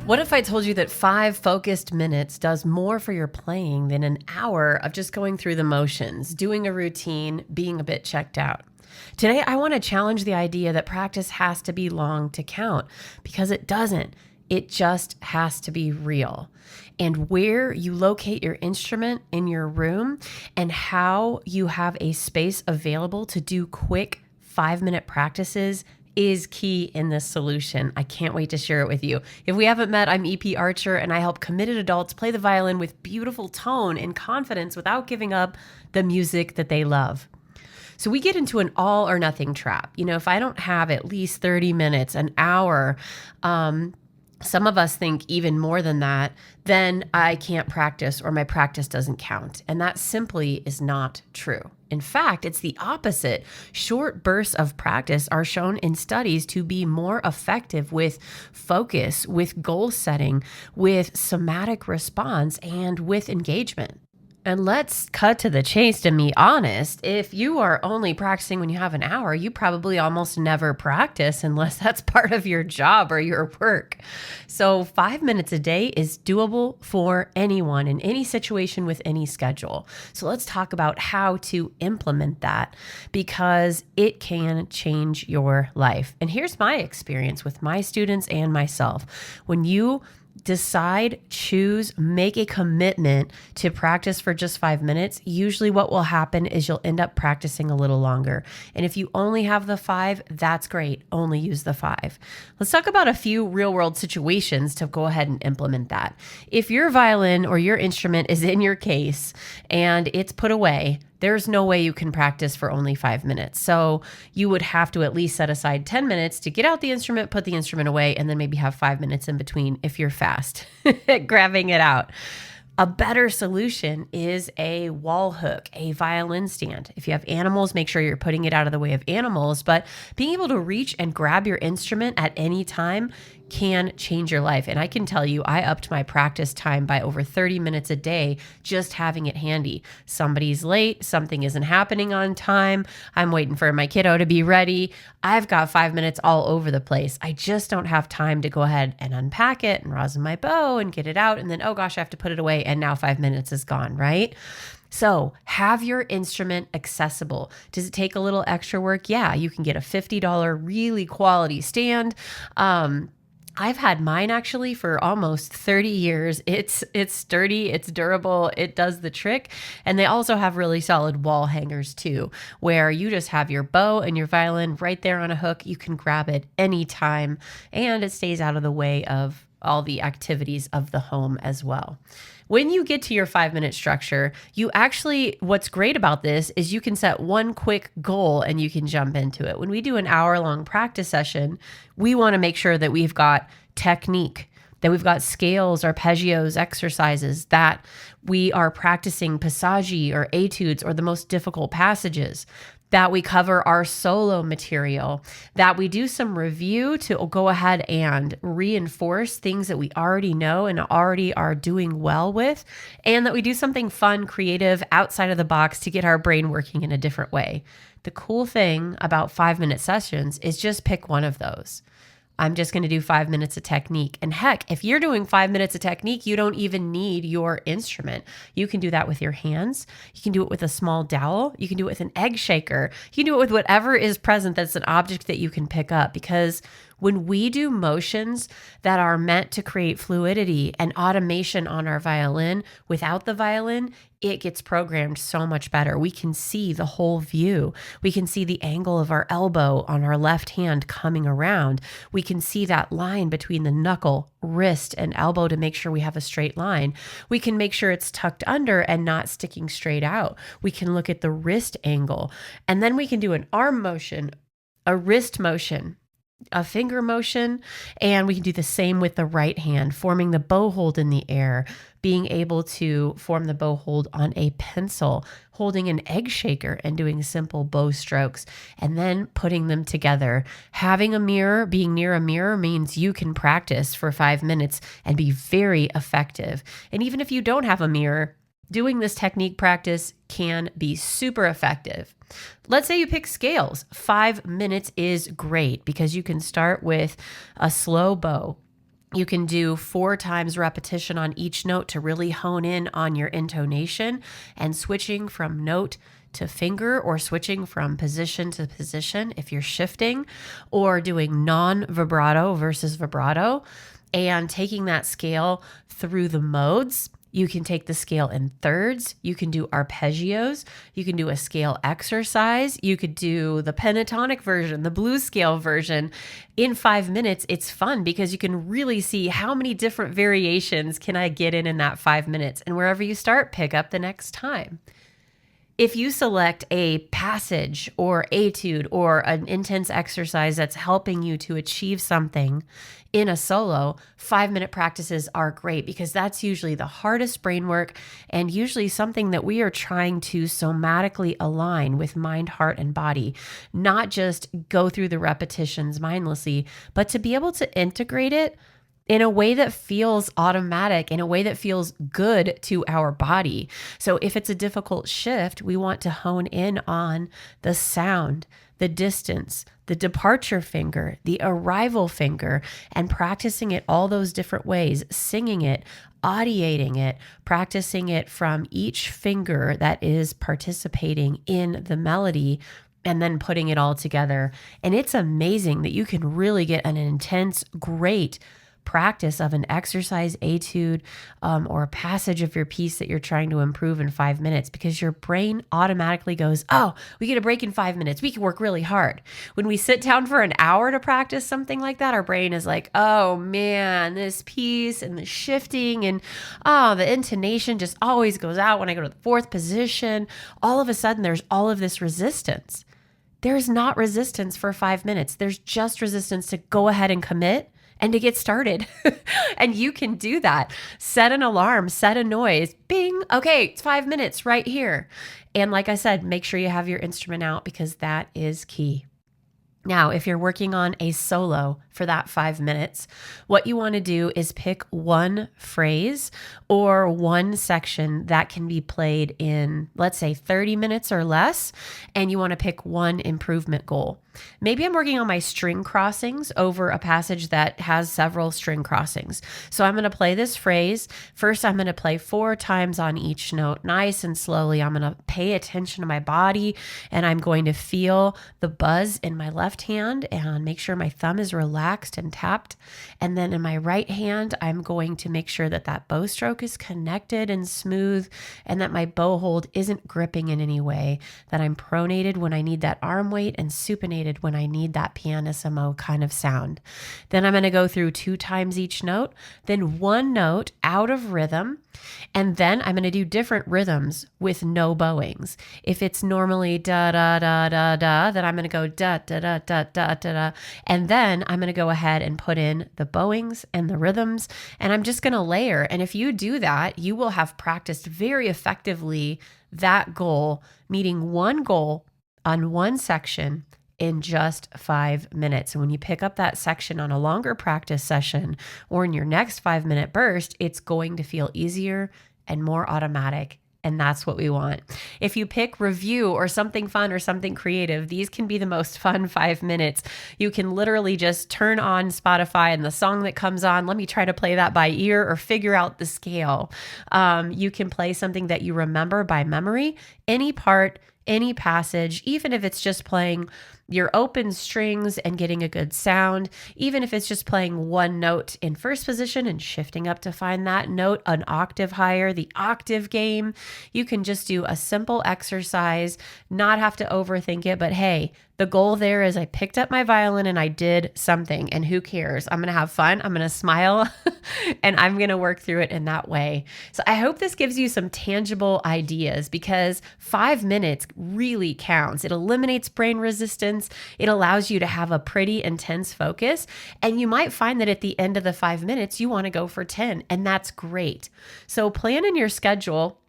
What if I told you that 5 focused minutes does more for your playing than an hour of just going through the motions, doing a routine, being a bit checked out? Today, I want to challenge the idea that practice has to be long to count because it doesn't. It just has to be real. And where you locate your instrument in your room and how you have a space available to do quick 5-minute practices is key in this solution. I can't wait to share it with you. If we haven't met, I'm EP Archer, and I help committed adults play the violin with beautiful tone and confidence without giving up the music that they love. So we get into an all or nothing trap. If I don't have at least 30 minutes, an hour, some of us think even more than that, then I can't practice or my practice doesn't count. And that simply is not true. In fact, it's the opposite. Short bursts of practice are shown in studies to be more effective with focus, with goal setting, with somatic response, and with engagement. And let's cut to the chase and be honest. If you are only practicing when you have an hour, you probably almost never practice unless that's part of your job or your work. So 5 minutes a day is doable for anyone in any situation with any schedule. So let's talk about how to implement that because it can change your life. And here's my experience with my students and myself. When you decide, choose, make a commitment to practice for just 5 minutes, usually what will happen is you'll end up practicing a little longer. And if you only have the 5, that's great. Only use the 5. Let's talk about a few real world situations to go ahead and implement that. If your violin or your instrument is in your case and it's put away, there's no way you can practice for only 5 minutes. So you would have to at least set aside 10 minutes to get out the instrument, put the instrument away, and then maybe have 5 minutes in between if you're fast at grabbing it out. A better solution is a wall hook, a violin stand. If you have animals, make sure you're putting it out of the way of animals, but being able to reach and grab your instrument at any time can change your life. And I can tell you, I upped my practice time by over 30 minutes a day just having it handy. Somebody's late, something isn't happening on time, I'm waiting for my kiddo to be ready. I've got 5 minutes all over the place. I just don't have time to go ahead and unpack it and rosin my bow and get it out. And then, oh gosh, I have to put it away. And now 5 minutes is gone, right? So have your instrument accessible. Does it take a little extra work? Yeah, you can get a $50 really quality stand. I've had mine actually for almost 30 years. It's sturdy, it's durable, it does the trick. And they also have really solid wall hangers too, where you just have your bow and your violin right there on a hook. You can grab it anytime and it stays out of the way of all the activities of the home as well. When you get to your 5-minute structure, what's great about this is you can set one quick goal and you can jump into it. When we do an hour-long practice session, we want to make sure that we've got technique, that we've got scales, arpeggios, exercises, that we are practicing passaggi or etudes or the most difficult passages, that we cover our solo material, that we do some review to go ahead and reinforce things that we already know and already are doing well with, and that we do something fun, creative, outside of the box to get our brain working in a different way. The cool thing about 5-minute sessions is just pick one of those. I'm just going to do 5 minutes of technique. And heck, if you're doing 5 minutes of technique, you don't even need your instrument. You can do that with your hands. You can do it with a small dowel. You can do it with an egg shaker. You can do it with whatever is present that's an object that you can pick up, because when we do motions that are meant to create fluidity and automation on our violin, without the violin, it gets programmed so much better. We can see the whole view. We can see the angle of our elbow on our left hand coming around. We can see that line between the knuckle, wrist, and elbow to make sure we have a straight line. We can make sure it's tucked under and not sticking straight out. We can look at the wrist angle, and then we can do an arm motion, a wrist motion, a finger motion, and we can do the same with the right hand, forming the bow hold in the air, being able to form the bow hold on a pencil, holding an egg shaker and doing simple bow strokes, and then putting them together. Having a mirror, being near a mirror, means you can practice for 5 minutes and be very effective. And even if you don't have a mirror, doing this technique practice can be super effective. Let's say you pick scales. 5 minutes is great because you can start with a slow bow. You can do 4 times repetition on each note to really hone in on your intonation and switching from note to finger, or switching from position to position if you're shifting, or doing non-vibrato versus vibrato, and taking that scale through the modes. You can take the scale in thirds. You can do arpeggios. You can do a scale exercise. You could do the pentatonic version, the blues scale version. In 5 minutes, it's fun because you can really see how many different variations can I get in that 5 minutes. And wherever you start, pick up the next time. If you select a passage or etude or an intense exercise that's helping you to achieve something in a solo, 5-minute practices are great because that's usually the hardest brain work and usually something that we are trying to somatically align with mind, heart, and body, not just go through the repetitions mindlessly, but to be able to integrate it in a way that feels automatic, in a way that feels good to our body. So if it's a difficult shift, we want to hone in on the sound, the distance, the departure finger, the arrival finger, and practicing it all those different ways, singing it, audiating it, practicing it from each finger that is participating in the melody, and then putting it all together. And it's amazing that you can really get an intense, great practice of an exercise etude or a passage of your piece that you're trying to improve in 5 minutes, because your brain automatically goes, oh, we get a break in 5 minutes. We can work really hard. When we sit down for an hour to practice something like that, our brain is like, oh man, this piece and the shifting and the intonation just always goes out when I go to the fourth position. All of a sudden, there's all of this resistance. There's not resistance for 5 minutes. There's just resistance to go ahead and commit and to get started. And you can do that. Set an alarm, set a noise, bing. Okay, it's 5 minutes right here. And like I said, make sure you have your instrument out because that is key. Now, if you're working on a solo for that 5 minutes, what you want to do is pick one phrase or one section that can be played in, let's say, 30 minutes or less, and you want to pick one improvement goal. Maybe I'm working on my string crossings over a passage that has several string crossings. So I'm going to play this phrase. First, I'm going to play 4 times on each note, nice and slowly. I'm going to pay attention to my body, and I'm going to feel the buzz in my left hand and make sure my thumb is relaxed and tapped. And then in my right hand, I'm going to make sure that that bow stroke is connected and smooth and that my bow hold isn't gripping in any way, that I'm pronated when I need that arm weight and supinated when I need that pianissimo kind of sound. Then I'm going to go through 2 times each note, then 1 note out of rhythm, and then I'm going to do different rhythms with no bowings. If it's normally da da da da da, then I'm going to go da da da da da da da, and then I'm going to go ahead and put in the bowings and the rhythms, and I'm just going to layer. And if you do that, you will have practiced very effectively that goal, meeting one goal on one section in just 5 minutes. And when you pick up that section on a longer practice session or in your next 5-minute burst, it's going to feel easier and more automatic. And that's what we want. If you pick review or something fun or something creative, these can be the most fun 5 minutes. You can literally just turn on Spotify and the song that comes on, let me try to play that by ear or figure out the scale. You can play something that you remember by memory, any part, any passage, even if it's just playing your open strings and getting a good sound, even if it's just playing one note in first position and shifting up to find that note an octave higher, the octave game. You can just do a simple exercise, not have to overthink it, but hey, the goal there is I picked up my violin and I did something, and who cares? I'm going to have fun. I'm going to smile and I'm going to work through it in that way. So I hope this gives you some tangible ideas because 5 minutes really counts. It eliminates brain resistance. It allows you to have a pretty intense focus. And you might find that at the end of the 5 minutes, you want to go for 10, and that's great. So plan in your schedule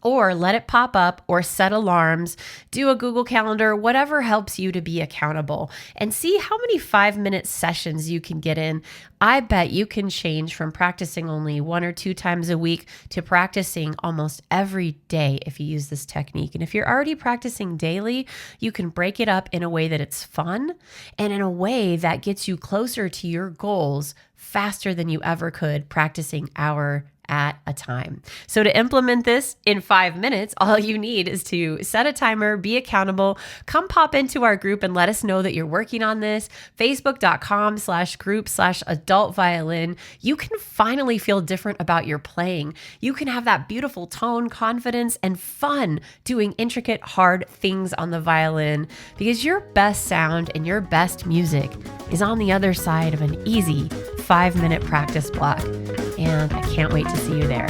Or let it pop up or set alarms, do a Google Calendar, whatever helps you to be accountable, and see how many 5-minute sessions you can get in. I bet you can change from practicing only 1 or 2 times a week to practicing almost every day if you use this technique. And if you're already practicing daily, you can break it up in a way that it's fun and in a way that gets you closer to your goals faster than you ever could practicing hour at a time. So to implement this in 5 minutes, all you need is to set a timer, be accountable, come pop into our group and let us know that you're working on this. Facebook.com/group/adult violin. You can finally feel different about your playing. You can have that beautiful tone, confidence, and fun doing intricate, hard things on the violin, because your best sound and your best music is on the other side of an easy 5-minute practice block. And I can't wait to see you there.